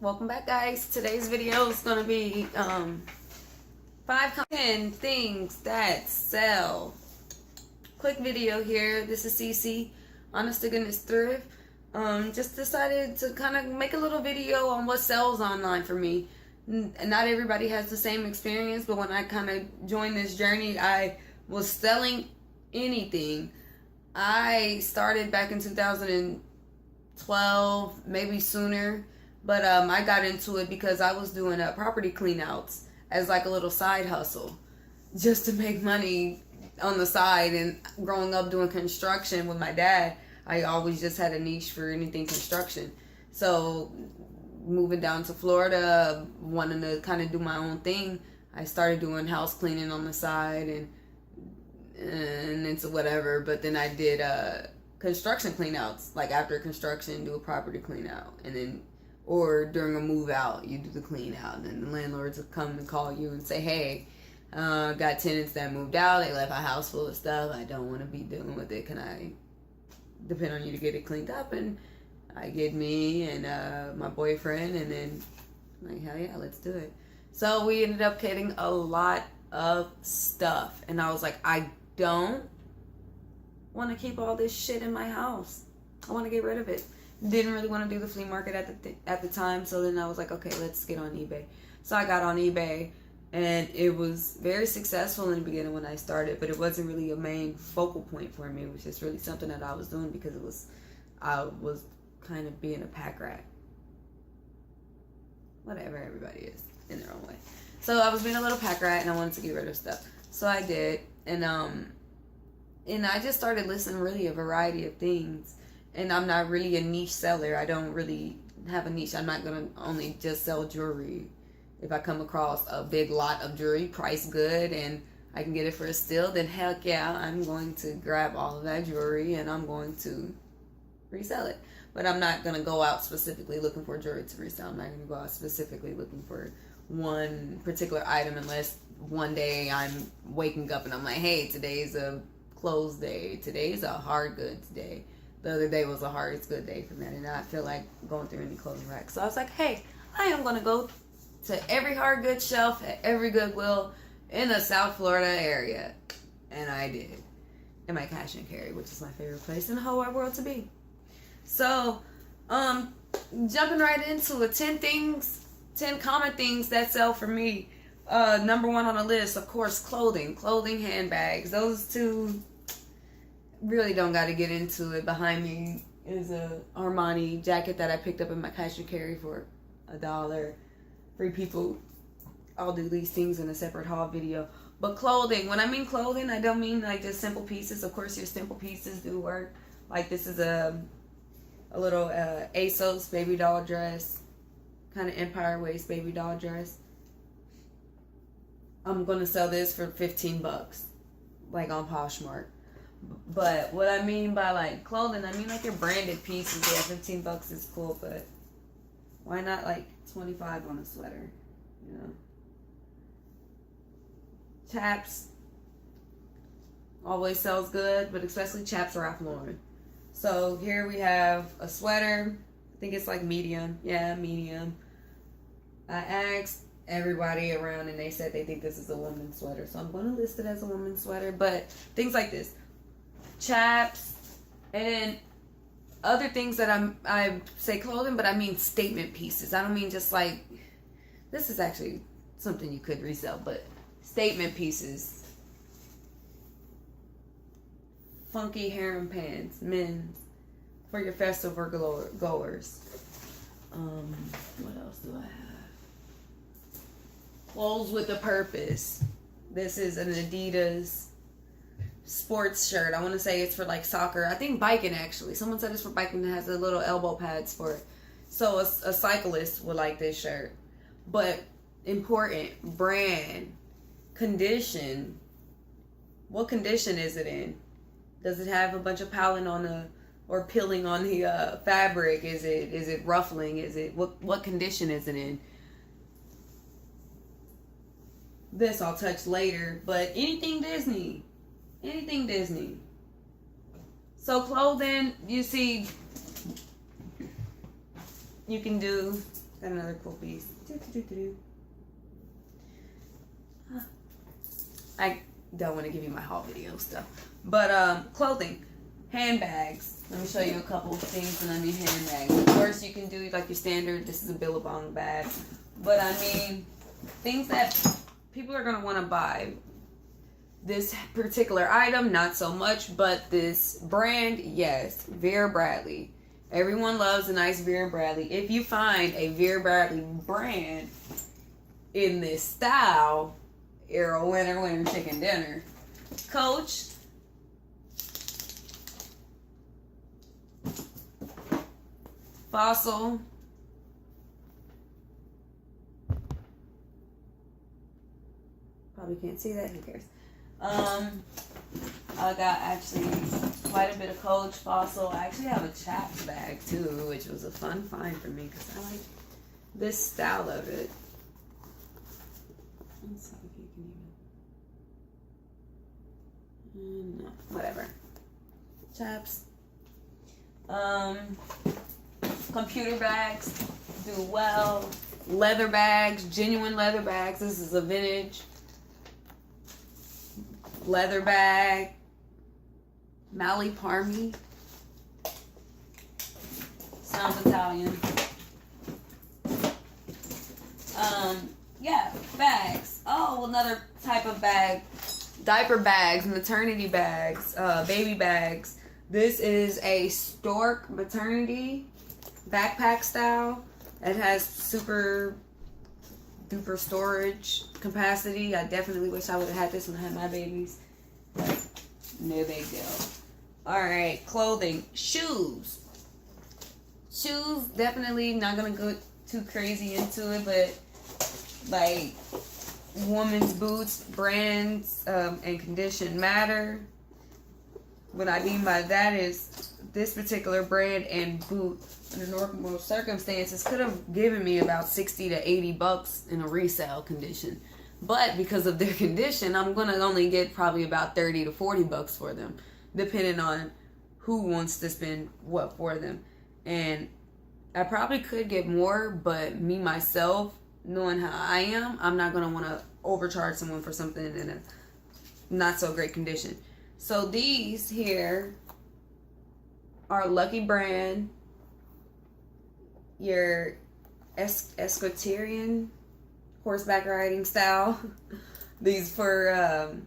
Welcome back, guys. Today's video is going to be 10 things that sell. Quick video here. This is Cece, honest to goodness thrift. Just decided to kind of make a little video on what sells online for me. Not everybody has the same experience, but when I kind of joined this journey, I was selling anything. I started back in 2012, maybe sooner. But I got into it because I was doing property cleanouts as like a little side hustle, just to make money on the side. And growing up doing construction with my dad, I always just had a niche for anything construction. So moving down to Florida, wanting to kind of do my own thing, I started doing house cleaning on the side and into whatever. But then I did construction cleanouts, like after construction, do a property cleanout, and then or during a move out, you do the clean out, and then the landlords will come and call you and say, hey, got tenants that moved out, they left a house full of stuff, I don't want to be dealing with it, can I depend on you to get it cleaned up? And I get me and my boyfriend, and then I'm like, hell yeah, let's do it. So we ended up getting a lot of stuff, and I was like, I don't want to keep all this shit in my house. I want to get rid of it. Didn't really want to do the flea market at the time, so then I was like, okay, let's get on eBay. So I got on eBay, and it was very successful in the beginning when I started, but it wasn't really a main focal point for me. It was just really something that I was doing because I was kind of being a pack rat. Whatever, everybody is in their own way. So I was being a little pack rat, and I wanted to get rid of stuff. So I did, and I just started listing really a variety of things. And I'm not really a niche seller. I don't really have a niche. I'm not going to only just sell jewelry. If I come across a big lot of jewelry, priced good, and I can get it for a steal, then heck yeah, I'm going to grab all of that jewelry and I'm going to resell it. But I'm not going to go out specifically looking for jewelry to resell. I'm not going to go out specifically looking for one particular item unless one day I'm waking up and I'm like, hey, today's a clothes day. Today's a hard goods day. The other day was a hard good day for me. I did not feel like going through any clothing racks. So I was like, hey, I am going to go to every hard goods shelf at every Goodwill in the South Florida area. And I did. In my cash and carry, which is my favorite place in the whole wide world to be. So, jumping right into it, 10 common things that sell for me. Number one on the list, of course, clothing, handbags. Those two really don't got to get into it. Behind me is a Armani jacket that I picked up in my cash and carry for $1. Free people. I'll do these things in a separate haul video. But clothing, when I mean clothing, I don't mean like just simple pieces. Of course, your simple pieces do work. Like this is a little ASOS baby doll dress, kind of empire waist baby doll dress. I'm gonna sell this for $15, like on Poshmark. But what I mean by like clothing, I mean like your branded pieces. Yeah, $15 is cool, but why not like $25 on a sweater? You know, chaps always sells good, but especially chaps Ralph Lauren. So here we have a sweater. I think it's like medium. Yeah, medium. I asked everybody around, and they said they think this is a woman's sweater, so I'm going to list it as a woman's sweater. But things like this. Chaps and other things that I say clothing, but I mean statement pieces. I don't mean just like, this is actually something you could resell, but statement pieces. Funky harem pants, men's, for your festival goers. What else do I have? Clothes with a purpose. This is an Adidas sports shirt. I want to say it's for like soccer. I think biking actually. Someone said it's for biking. It has the little elbow pads for it. So a cyclist would like this shirt. But important, brand, condition. What condition is it in? Does it have a bunch of peeling on the fabric? Is it ruffling? Is it what condition is it in? This I'll touch later, but anything Disney. Anything Disney. So clothing, you see, you can do Got another cool piece. I don't want to give you my haul video stuff. But clothing. Handbags. Let me show you a couple of things underneath handbags. Of course, you can do like your standard, this is a Billabong bag. But I mean, things that people are going to want to buy. This particular item, not so much, but this brand, yes, Vera Bradley. Everyone loves a nice Vera Bradley. If you find a Vera Bradley brand in this style, you're a winner chicken dinner. Coach. Fossil. Probably can't see that, who cares? I got actually quite a bit of Coach, Fossil. I actually have a Chaps bag too, which was a fun find for me because I like this style of it. Let's see if you can even. No, whatever. Chaps. Computer bags do well. Leather bags, genuine leather bags. This is a vintage leather bag. Mali Parmi. Sounds Italian. Yeah, bags. Oh, another type of bag. Diaper bags, maternity bags, baby bags. This is a stork maternity backpack style. It has super duper storage capacity. I definitely wish I would have had this when I had my babies. But no big deal. Alright, clothing. Shoes. Shoes, definitely not going to go too crazy into it, but like women's boots, brands, and condition matter. What I mean by that is this particular brand and boot, under normal circumstances, could have given me about 60 to 80 bucks in a resale condition. But because of their condition, I'm going to only get probably about 30 to 40 bucks for them, depending on who wants to spend what for them. And I probably could get more, but me, myself, knowing how I am, I'm not going to want to overcharge someone for something in a not so great condition. So these here are Lucky Brand, your Esqueterian horseback riding style. These for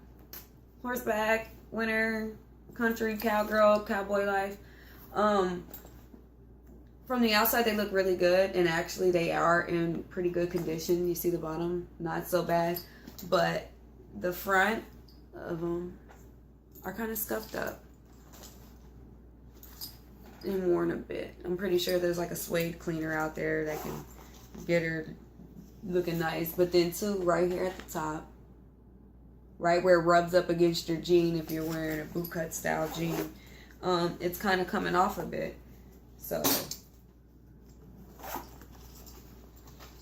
horseback, winter, country, cowgirl, cowboy life. From the outside, they look really good, and actually they are in pretty good condition. You see the bottom, not so bad, but the front of them are kind of scuffed up and worn a bit. I'm pretty sure there's like a suede cleaner out there that can get her looking nice. But then too, right here at the top, right where it rubs up against your jean, if you're wearing a bootcut style jean, it's kind of coming off a bit. So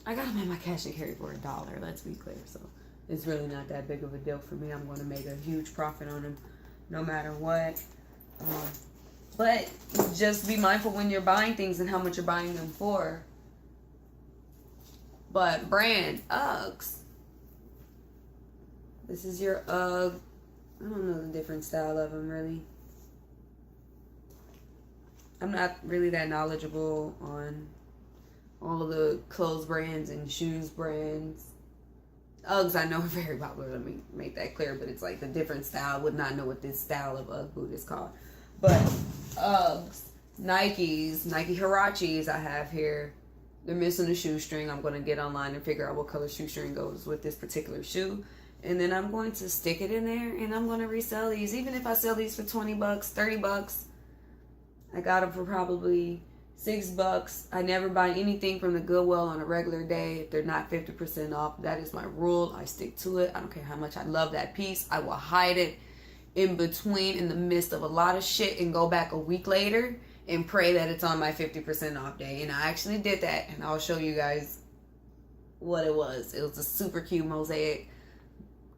I got them in my cash and carry for $1, let's be clear. So it's really not that big of a deal for me. I'm going to make a huge profit on them no matter what. But just be mindful when you're buying things and how much you're buying them for. But brand, Uggs. This is your Ugg. I don't know the different style of them really. I'm not really that knowledgeable on all of the clothes brands and shoes brands. Uggs I know are very popular, let me make that clear, but it's like the different style. I would not know what this style of Ugg boot is called. But Uggs, Nikes, Nike Huaraches I have here. They're missing a shoestring. I'm going to get online and figure out what color shoestring goes with this particular shoe. And then I'm going to stick it in there and I'm going to resell these. Even if I sell these for 20 bucks, 30 bucks. I got them for probably $6. I never buy anything from the Goodwill on a regular day if they're not 50% off. That is my rule. I stick to it. I don't care how much I love that piece. I will hide it in between, in the midst of a lot of shit, and go back a week later and pray that it's on my 50% off day. And I actually did that, and I'll show you guys what it was. It was a super cute mosaic.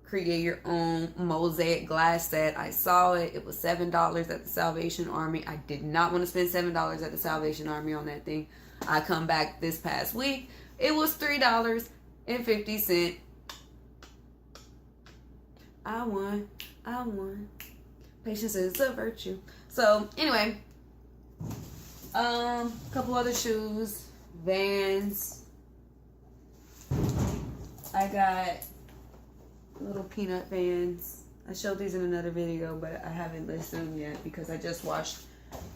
Create your own mosaic glass set. I saw it. It was $7 at the Salvation Army. I did not want to spend $7 at the Salvation Army on that thing. I come back this past week, It was $3.50. I won. Patience is a virtue. So anyway, couple other shoes, Vans. I got little peanut Vans. I showed these in another video, but I haven't listed them yet because I just washed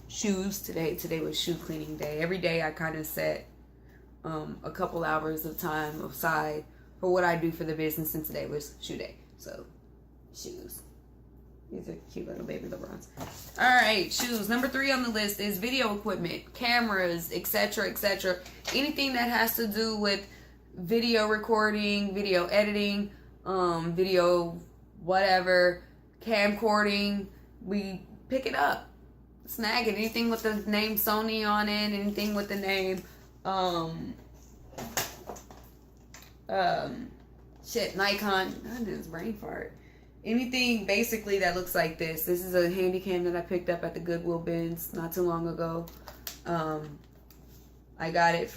shoes today. Today was shoe cleaning day. Every day I kind of set a couple hours of time aside for what I do for the business, and today was shoe day. So, shoes. These are cute little baby LeBrons. Alright, shoes. Number 3 on the list is video equipment, cameras, etc., etc. Anything that has to do with video recording, video editing, video whatever, camcording, we pick it up. Snag it. Anything with the name Sony on it, anything with the name Nikon. I did this brain fart. Anything basically that looks like this. This is a handy cam that I picked up at the Goodwill bins not too long ago. I got it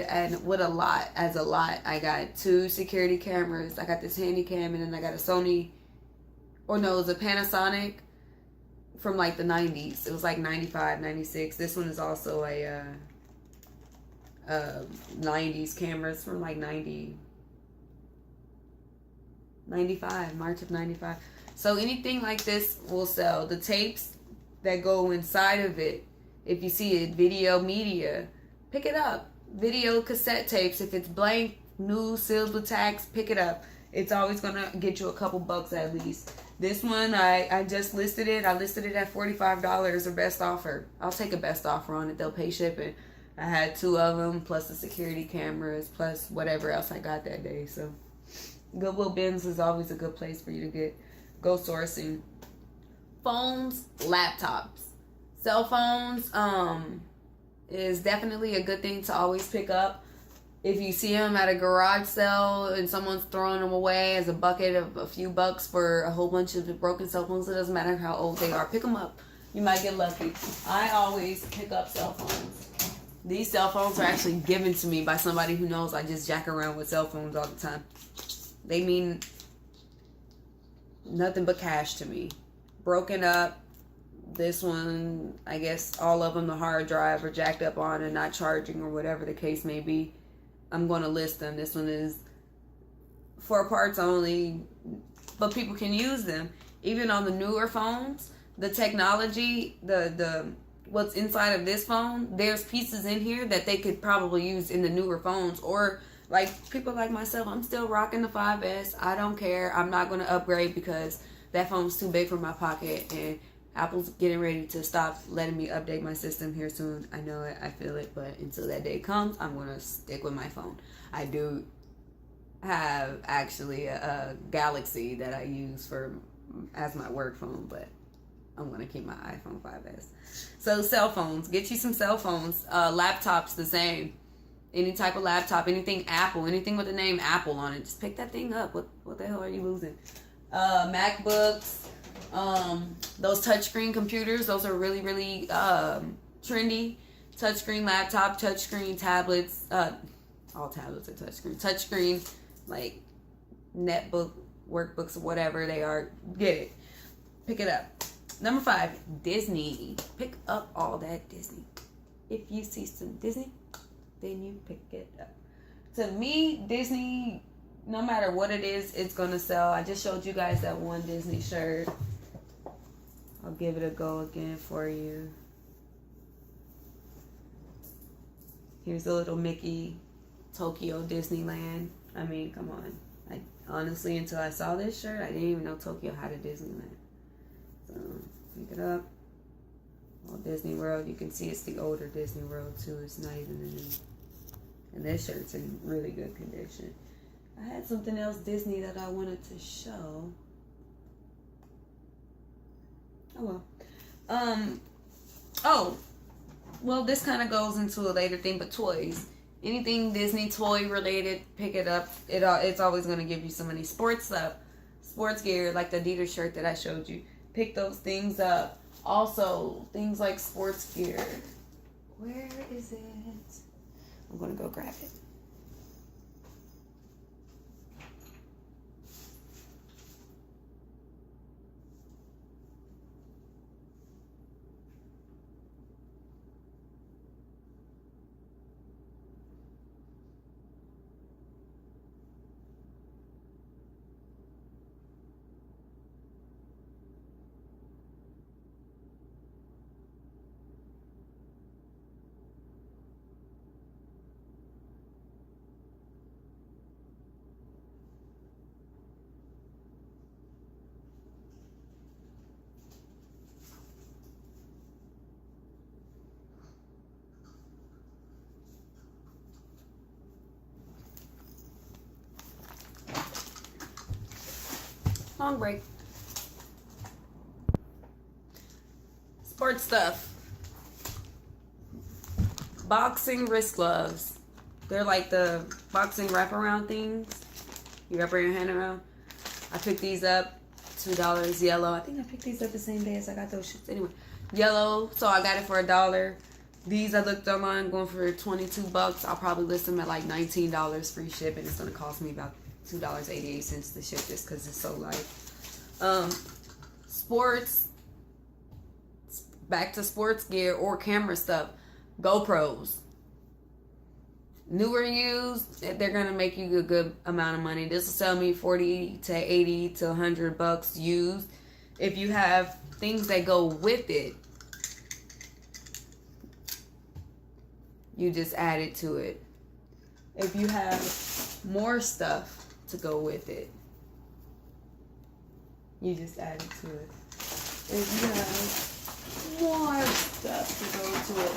and with a lot. I got 2 security cameras. I got this handy cam, and then I got a Sony, or no, it was a Panasonic from like the 90s. It was like 95, 96. This one is also a 90s cameras from like 95, March of 95. So anything like this will sell. The tapes that go inside of it, if you see it, video media, pick it up. Video cassette tapes, if it's blank, new, sealed with tags, pick it up. It's always gonna get you a couple bucks at least. This one, I just listed it. I listed it at $45 or best offer. I'll take a best offer on it. They'll pay shipping. I had 2 of them, plus the security cameras, plus whatever else I got that day. So Goodwill bins is always a good place for you to go sourcing. Phones, laptops, cell phones, is definitely a good thing to always pick up. If you see them at a garage sale and someone's throwing them away as a bucket of a few bucks for a whole bunch of broken cell phones, it doesn't matter how old they are. Pick them up. You might get lucky. I always pick up cell phones. These cell phones are actually given to me by somebody who knows I just jack around with cell phones all the time. They mean nothing but cash to me. Broken up. This one, I guess all of them, the hard drive are jacked up on and not charging or whatever the case may be. I'm going to list them. This one is for parts only, but people can use them. Even on the newer phones, the technology, the what's inside of this phone, there's pieces in here that they could probably use in the newer phones. Or like people like myself, I'm still rocking the 5S. I don't care. I'm not going to upgrade because that phone's too big for my pocket, and Apple's getting ready to stop letting me update my system here soon. I know it. I feel it. But until that day comes, I'm going to stick with my phone. I do have actually a Galaxy that I use as my work phone, but I'm going to keep my iPhone 5S. So cell phones. Get you some cell phones. Laptops the same. Any type of laptop. Anything Apple. Anything with the name Apple on it. Just pick that thing up. What the hell are you losing? MacBooks. Those touchscreen computers, those are really, really trendy. Touchscreen laptop, touchscreen tablets, all tablets are touchscreen. Touchscreen, like netbook, workbooks, whatever they are, get it. Pick it up. Number 5, Disney. Pick up all that Disney. If you see some Disney, then you pick it up. To me, Disney, no matter what it is, it's gonna sell. I just showed you guys that one Disney shirt. I'll give it a go again for you. Here's a little Mickey, Tokyo Disneyland. I mean, come on. I honestly, until I saw this shirt, I didn't even know Tokyo had a Disneyland. So, pick it up. Walt Disney World. You can see it's the older Disney World too. It's not even the new. And this shirt's in really good condition. I had something else Disney that I wanted to show. Well, this kind of goes into a later thing, but toys. Anything Disney toy related, pick it up. It's always going to give you so many sports stuff. Sports gear, like the Adidas shirt that I showed you. Pick those things up. Also, things like sports gear. Where is it? I'm gonna go grab it. Long break. Sports stuff. Boxing wrist gloves. They're like the boxing wraparound things. You wrap your hand around. I picked these up. $2 yellow. I think I picked these up the same day as I got those shits. Anyway, yellow. So I got it for $1. These I looked online going for $22. I'll probably list them at like $19 free shipping. It's gonna cost me about $2.88 to ship this because it's so light. Sports, back to sports gear or camera stuff. GoPros, new or used, they're gonna make you a good amount of money. This will sell me 40 to 80 to $100 used. If you have things that go with it, you just add it to it. If you have more stuff to go with it, you just add it to it. If you have more stuff to go to it,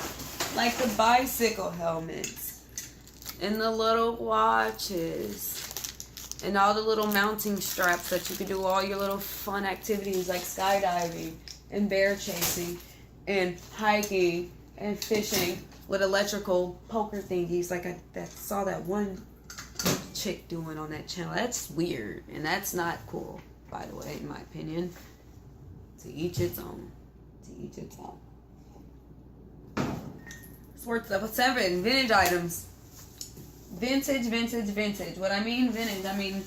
like the bicycle helmets and the little watches and all the little mounting straps that you can do all your little fun activities like skydiving and bear chasing and hiking and fishing with electrical poker thingies like I saw that one chick doing on that channel. That's weird and that's not cool, by the way, in my opinion. To each its own. To each its own. Sports level 7, vintage items. Vintage. What I mean vintage, I mean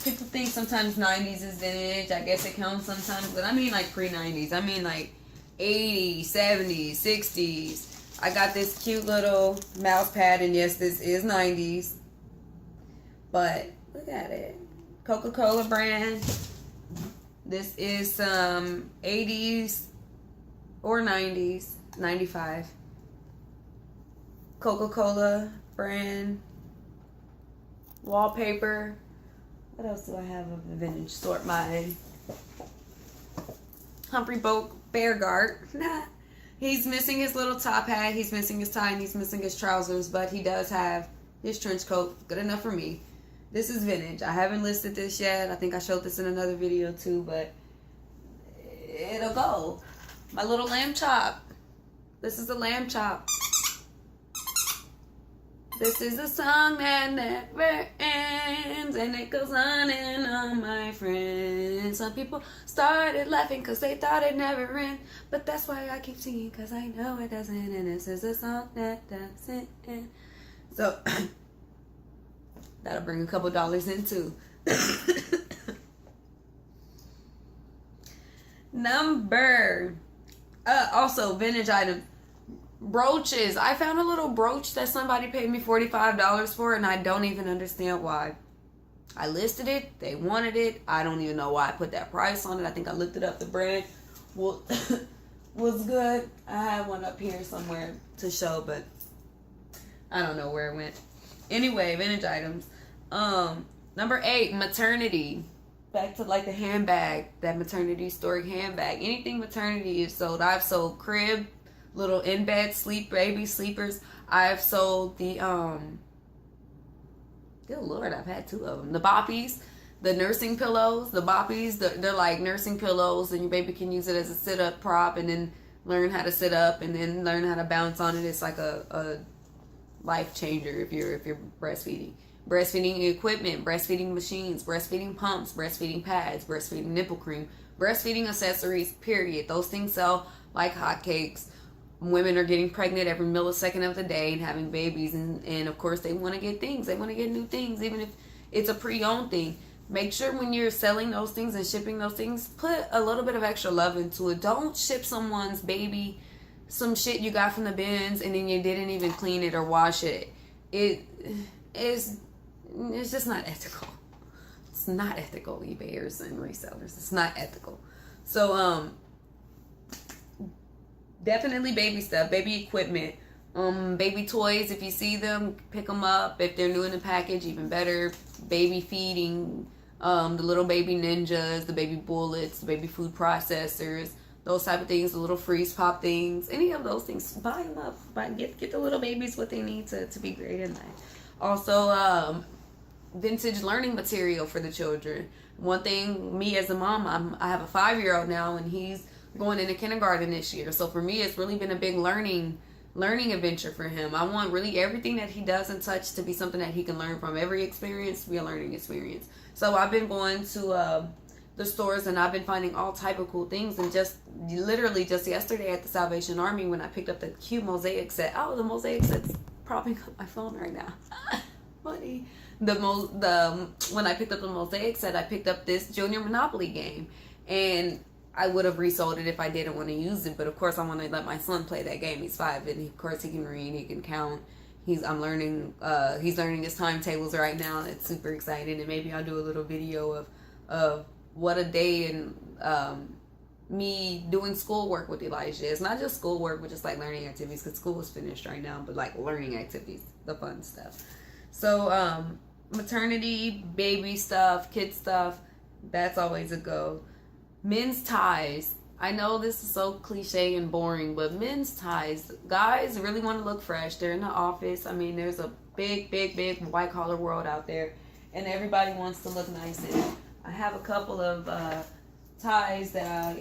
people think sometimes 90s is vintage. I guess it counts sometimes, but I mean like pre-90s. I mean like 80s, 70s, 60s. I got this cute little mouse pad, and yes, this is 90s. But look at it. Coca-Cola brand. This is some 80s or 90s, 95. Coca-Cola brand. Wallpaper. What else do I have of the vintage sort? My Humphrey Boat Bear Guard. He's missing his little top hat. He's missing his tie, and he's missing his trousers, but he does have his trench coat. Good enough for me. This is vintage. I haven't listed this yet. I think I showed this in another video too, but it'll go. My little lamb chop. This is a lamb chop. This is a song that never ends, and it goes on and on, my friend. Some people started laughing because they thought it never end, but that's why I keep singing, because I know it doesn't, and this is a song that doesn't end. So, that'll bring a couple dollars in too. Also vintage item. Brooches. I found a little brooch that somebody paid me $45 for, and I don't even understand why. I listed it. They wanted it. I don't even know why I put that price on it. I think I looked it up. The brand was good. I have one up here somewhere to show, but I don't know where it went. Anyway, vintage items. Number 8, maternity. Back to like the handbag, that maternity story handbag. Anything maternity is sold. I've sold crib, little in bed sleep baby sleepers. I've sold the good lord, I've had 2 of them. The boppies, the nursing pillows. The boppies, they're like nursing pillows, and your baby can use it as a sit-up prop, and then learn how to sit up, and then learn how to bounce on it. It's like a life changer if you're breastfeeding. Breastfeeding equipment, breastfeeding machines, breastfeeding pumps, breastfeeding pads, breastfeeding nipple cream, breastfeeding accessories, period. Those things sell like hotcakes. women are getting pregnant every millisecond of the day and having babies, and of course they want to get things. They want to get new things, even if it's a pre-owned thing. Make sure when you're selling those things and shipping those things, put a little bit of extra love into it. Don't ship someone's baby some shit you got from the bins and then you didn't even clean it or wash it. It's just not ethical. It's not ethical, eBayers and resellers. It's not ethical. So definitely baby stuff, baby equipment, baby toys. If you see them, pick them up. If they're new in the package, even better. Baby feeding, the little baby ninjas, the baby bullets, the baby food processors, those type of things, the little freeze pop things, any of those things, buy them up. Get the little babies what they need to be great in life. Also, vintage learning material for the children. One thing, me as a mom, I have a 5-year-old now, and he's going into kindergarten this year. So for me, it's really been a big learning adventure for him. I want really everything that he does and touch to be something that he can learn from. Every experience to be a learning experience. So I've been going to the stores, and I've been finding all type of cool things. And just literally just yesterday at the Salvation Army, when I picked up the cute mosaic set. Oh, the mosaic set's propping up my phone right now. Funny. When I picked up the mosaic set, I picked up this Junior Monopoly game, and I would have resold it if I didn't want to use it. But of course, I want to let my son play that game. He's 5, and of course he can read, he can count. He's learning his timetables right now. It's super exciting, and maybe I'll do a little video of what a day in me doing schoolwork with Elijah. It's not just schoolwork, but just like learning activities, because school is finished right now, but like learning activities, the fun stuff. So maternity, baby stuff, kid stuff, that's always a go. Men's ties. I know this is so cliche and boring, but men's ties, guys really want to look fresh. They're in the office. I mean, there's a big white collar world out there, and everybody wants to look nice in it. I have a couple of ties that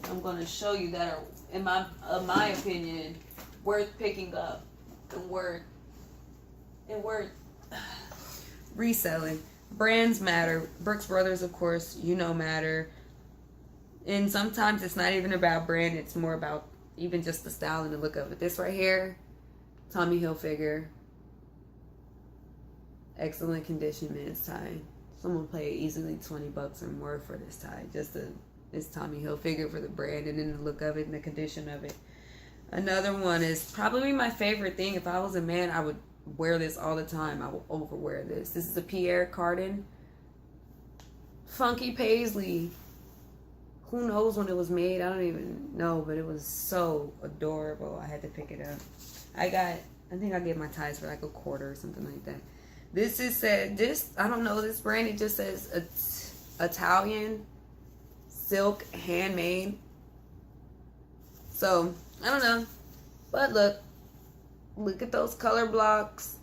I'm going to show you that are, in my opinion, worth picking up and worth reselling. Brands matter. Brooks Brothers, of course, matter. And sometimes it's not even about brand. It's more about even just the style and the look of it. This right here, Tommy Hilfiger. Excellent condition men's tie. Someone paid easily $20 or more for this tie. It's Tommy Hilfiger for the brand and then the look of it and the condition of it. Another one is probably my favorite thing. If I was a man, I would wear this all the time. I will overwear this. This is a Pierre Cardin. Funky paisley. Who knows when it was made? I don't even know, but it was so adorable. I had to pick it up. I think I gave my ties for like $25 or something like that. This is I don't know this brand. It just says it's Italian silk handmade. So I don't know, but look at those color blocks.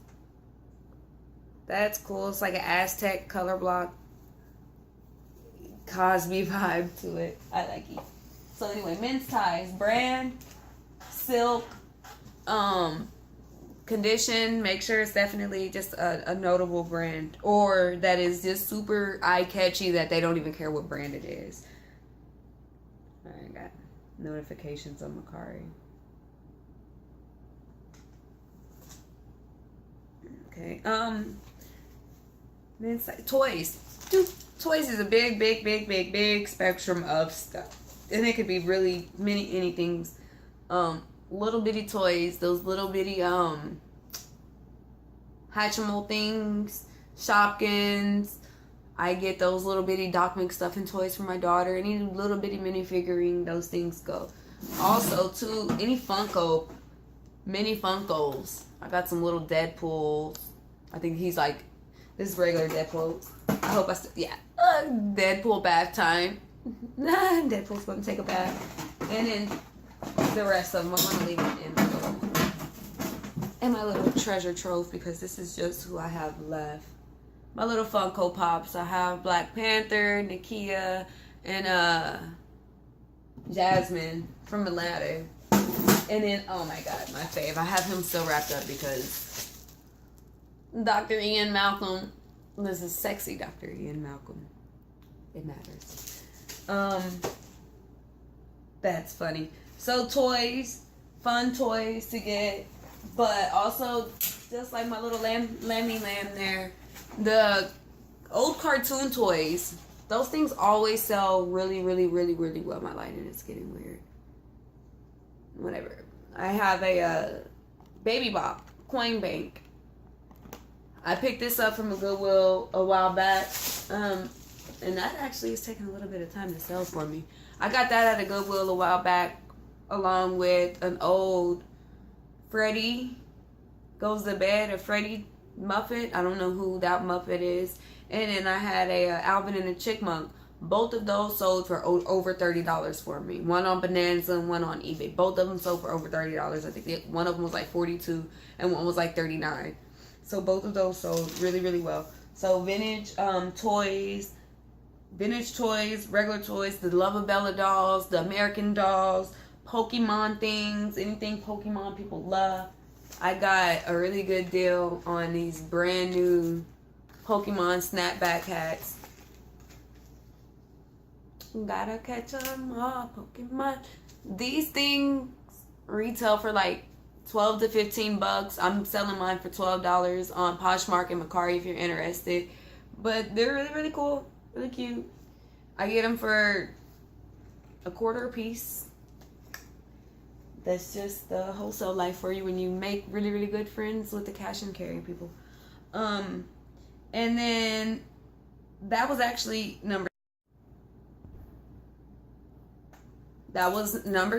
That's cool. It's like an Aztec color block. Cosby vibe to it. I like it. So anyway, men's ties, brand, silk, condition. Make sure it's definitely just a notable brand, or that is just super eye catchy that they don't even care what brand it is. I got notifications on mercari. Okay. Men's toys. Dude, toys is a big spectrum of stuff, and it could be really many things. Little bitty toys, those little bitty Hatchimal things, Shopkins. I get those little bitty Doc McStuffin toys for my daughter. Any little bitty mini figurine, those things go. Also, too, any Funko, mini Funkos. I got some little Deadpools. I think he's like, this is regular Deadpool. I hope Deadpool bath time. Deadpool's gonna take a bath. And then the rest of them, I'm gonna leave it in my little treasure trove, because this is just who I have left. My little Funko Pops. I have Black Panther, Nakia, and Jasmine from Aladdin. And then, oh my god, my fave. I have him still wrapped up because Dr. Ian Malcolm. This is sexy Dr. Ian Malcolm. It matters. That's funny. So toys, fun toys to get, but also just like my little lammy lamb there, the old cartoon toys. Those things always sell really, really, really, really well. My lighting is getting weird. Whatever. I have a Baby Bop coin bank. I picked this up from a Goodwill a while back. And that actually is taking a little bit of time to sell for me. I got that at a Goodwill a while back, along with an old Freddy Goes to Bed, a Freddy Muppet. I don't know who that Muppet is. And then I had a Alvin and the Chipmunk. Both of those sold for over $30 for me. One on Bonanza and one on eBay. Both of them sold for over $30. I think one of them was like $42 and one was like $39. So both of those sold really, really well. So vintage toys, regular toys, the Love-A-Bella dolls, the American dolls, Pokemon things, anything Pokemon people love. I got a really good deal on these brand new Pokemon snapback hats. Gotta catch 'em all, Pokemon. These things retail for like $12 to $15. I'm selling mine for $12 on Poshmark and Mercari if you're interested. But they're really, really cool, really cute. I get them for $1/4 a piece. That's just the wholesale life for you when you make really, really good friends with the cash and carry people. And then that was actually number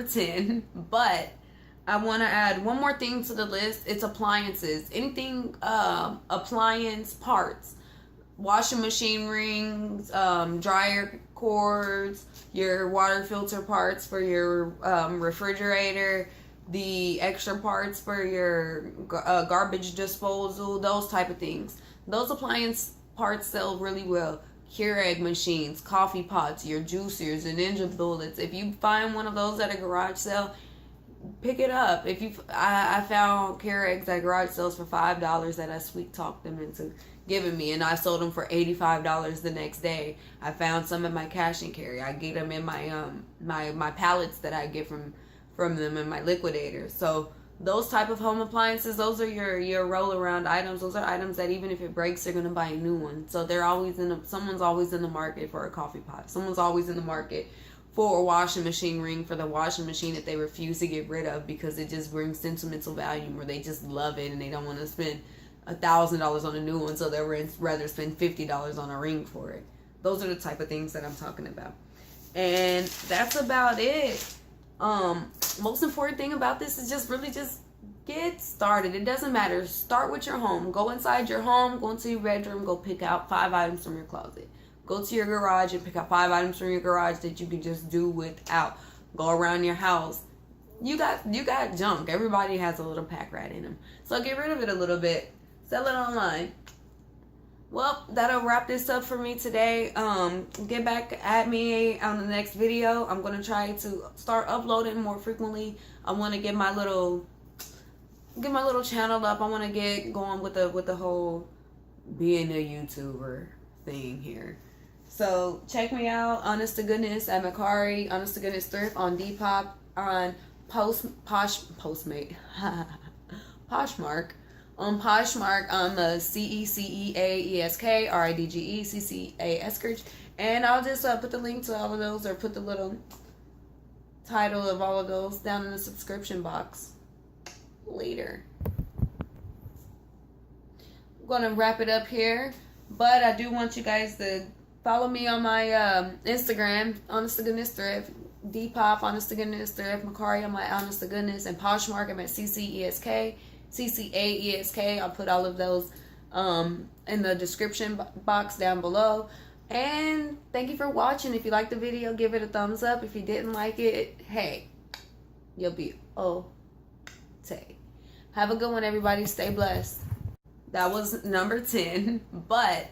10, but I want to add one more thing to the list. It's appliances. Anything appliance parts. Washing machine rings, dryer cords, your water filter parts for your refrigerator, the extra parts for your garbage disposal, those type of things. Those appliance parts sell really well. Keurig machines, coffee pots, your juicers, and Ninja bullets. If you find one of those at a garage sale, pick it up. I found Keurigs at garage sales for $5 that I sweet talked them into giving me, and I sold them for $85 the next day. I found some in my cash and carry. I get them in my my pallets that I get from them in my liquidator. So those type of home appliances, those are your roll around items. Those are items that even if it breaks, they're gonna buy a new one. So they're always someone's always in the market for a coffee pot. Someone's always in the market for a washing machine ring for the washing machine that they refuse to get rid of because it just brings sentimental value, or they just love it and they don't want to spend $1,000 on a new one, so they'd rather spend $50 on a ring for it. Those are the type of things that I'm talking about. And that's about it. Most important thing about this is just really just get started. It doesn't matter. Start with your home. Go inside your home, go into your bedroom, go pick out 5 items from your closet. Go to your garage and pick out 5 items from your garage that you can just do without. Go around your house. You got junk. Everybody has a little pack rat in them. So get rid of it a little bit. Sell it online. Well, that'll wrap this up for me today. Get back at me on the next video. I'm going to try to start uploading more frequently. I want to get my little channel up. I want to get going with the whole being a YouTuber thing here. So check me out, Honest to Goodness at Mercari, Honest to Goodness Thrift on Depop, on Postmate, Poshmark. On Poshmark, on the CECEAESK, RIDGE, CCA and I'll just put the link to all of those, or put the little title of all of those down in the subscription box later. I'm gonna wrap it up here, but I do want you guys to follow me on my Instagram, Honest to Goodness Thrift, Depop, Honest to Goodness Thrift, Mercari, I'm like Honest to Goodness, and Poshmark, I'm at CCESK. CCAESK. I'll put all of those in the description box down below. And thank you for watching. If you liked the video, give it a thumbs up. If you didn't like it, hey, you'll be okay. Have a good one, everybody. Stay blessed. That was number 10, but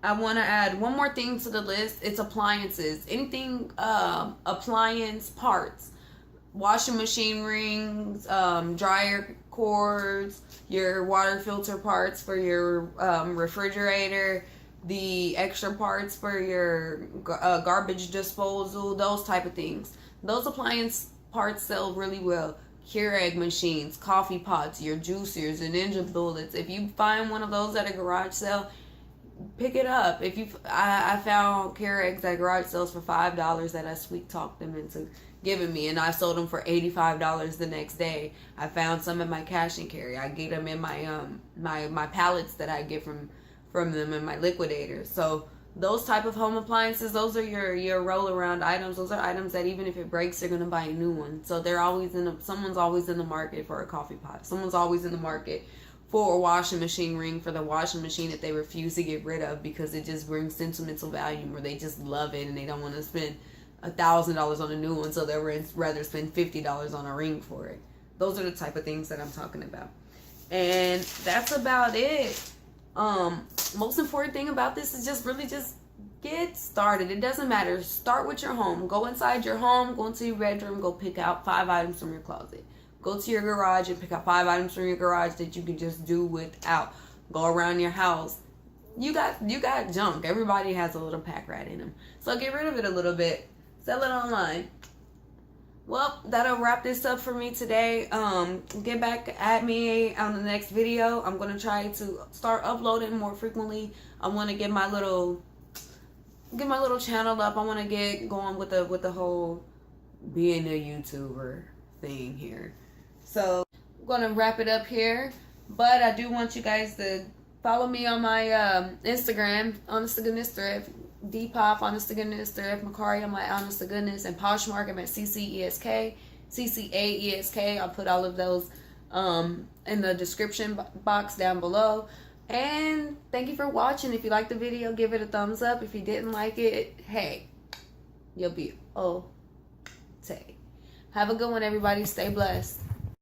I want to add one more thing to the list. It's appliances. Anything appliance parts. Washing machine rings, dryer cords, your water filter parts for your refrigerator, the extra parts for your garbage disposal, those type of things. Those appliance parts sell really well. Keurig machines, coffee pots, your juicers, and Ninja bullets. If you find one of those at a garage sale, pick it up. If you, I found Keurigs at garage sales for $5 that I sweet talked them into giving me, and I sold them for $85 the next day. I found some in my cash and carry. I get them in my my pallets that I get from them in my liquidator. So those type of home appliances, those are your roll around items. Those are items that even if it breaks, they're gonna buy a new one. So they're always someone's always in the market for a coffee pot. Someone's always in the market for a washing machine ring for the washing machine that they refuse to get rid of because it just brings sentimental value, or they just love it and they don't want to spend $1,000 on a new one, so they'd rather spend $50 on a ring for it. Those are the type of things that I'm talking about. And that's about it. Most important thing about this is just really just get started. It doesn't matter. Start with your home. Go inside your home, go into your bedroom, go pick out 5 items from your closet. Go to your garage and pick out 5 items from your garage that you can just do without. Go around your house. You got junk. Everybody has a little pack rat in them. So get rid of it a little bit. Sell it online. Well, that'll wrap this up for me today. Get back at me on the next video. I'm going to try to start uploading more frequently. I want to get my little channel up. I want to get going with the whole being a YouTuber thing here. So I'm going to wrap it up here. But I do want you guys to follow me on my Instagram, Honest to Goodness Thrift, Depop, Honest to Goodness Thrift, mercari on my Honest to Goodness, and Poshmark, I'm at CCESK, CCAESK. I'll put all of those in the description box down below. And thank you for watching. If you liked the video, give it a thumbs up. If you didn't like it, hey, you'll be okay. Have a good one, everybody. Stay blessed.